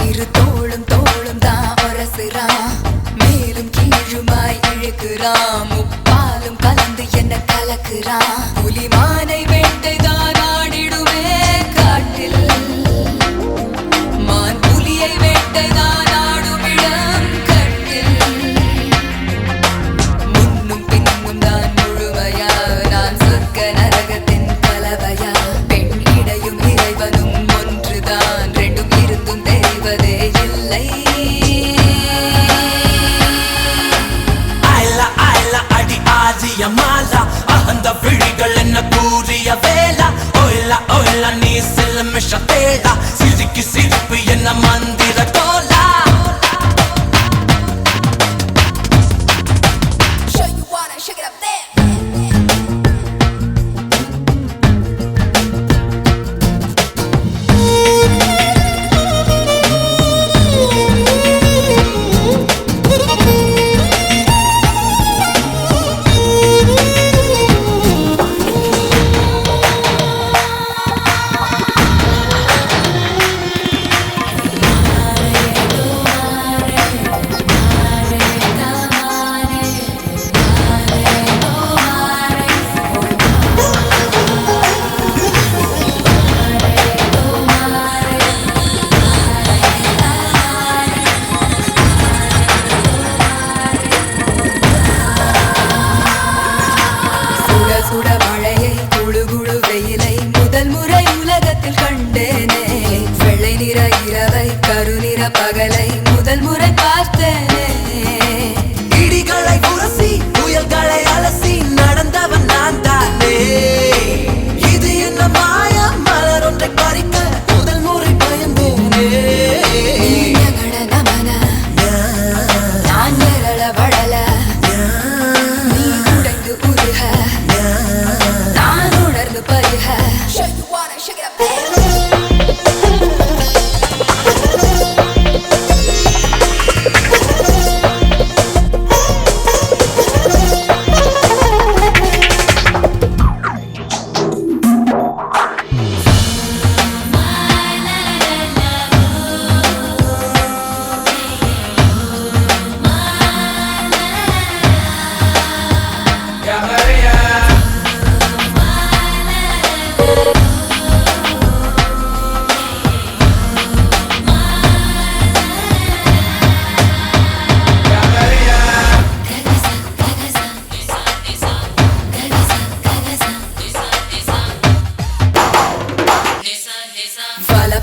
இரு தோளும் தோளும் தான் ஒரசுறான், மேலும் கீழுமாய் இழுக்கிறான், முப்பாலும் கலந்து என்ன கலக்குறான். புலிமானை வேட்டைதான் ஆடிடுமே காட்டில், மான் புலியை வேட்டைதான் ஆடுமிடம் கட்டில். முன்னும் பின்னும் தான் முழுமையா, நான் சொர்க்க நரகத்தின் கலவையா. பெண் இடையும் இறைவனும் ஒன்றுதான், ரெண்டும் இருந்தும் தெரிவதே இல்லை. மாலா அகந்த விழிகள் என்ன கூறிய வேளா, ஓய்லா ஓய்லா நீ சிலமிஷ தேடா, சிரிக்கு சிரிப்பு என்ன மந்திர தோலா. சுட மழையை குழு குழு வெயிலை முதல் முறை உலகத்தில் கண்டேனே. வெள்ளை நிற இரவை கருநிற பகலை முதல் முறை பார்த்தேனே. இடிகளை உரசி புயல்களை அலசி நடந்தவன் நான் தானே. இது என்ன மாயா மலர் ஒன்றை பறிக்க முதல் முறை பயந்தேனே. நமன நான் நிரள வளல, நீ உடைந்து உருக, நான் உணர்ந்து பருக.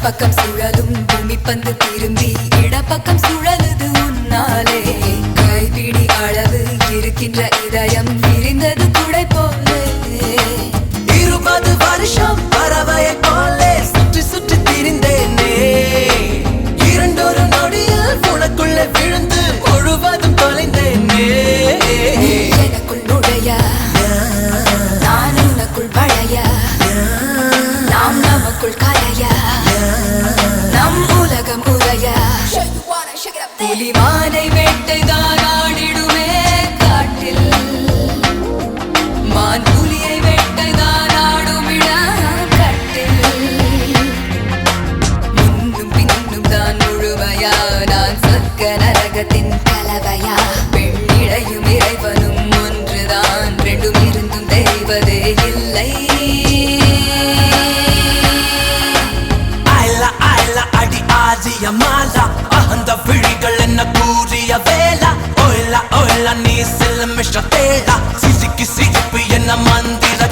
பக்கம் சுழலும் பூமி பந்து திரும்பி இடப்பக்கம் சுழலுது உன்னாலே. கைப்பிடி அளவு இருக்கின்ற இதயம் விரிந்தது குடை போலே. 20 வருஷம் பறவையை போலே சுற்றி சுற்றி திரிந்தேனே. இரண்டொரு நொடியில் உனக்குள்ளே விழுந்து முழுவதும் தொலைந்தேனே. எனக்குள் நுழைய, நான் உனக்குள் வளைய, நாம் நமக்குள் கலைய, நம் உலகம் உரைய. புலிமானை வேட்டைதான் ஆடிடுமே காட்டில், மான் புலியை வேட்டைதான் ஆடுமிடம் கட்டில். முன்னும் பின்னும் தான் முழுமையா, நான் சொர்க்க நரகத்தின் கலவையா. பெண்ணிடையும் இறைவனும் ஒன்றுதான், ரெண்டும் இருந்தும் தெரிவதே இல்லை. மாலா அகந்த விழிகள் என்ன கூறிய வேளா, ஓய்லா ஓய்லா நீ சிலமிஷ தேடா, சிரிக்கு சிரிப்பு என்ன மந்திர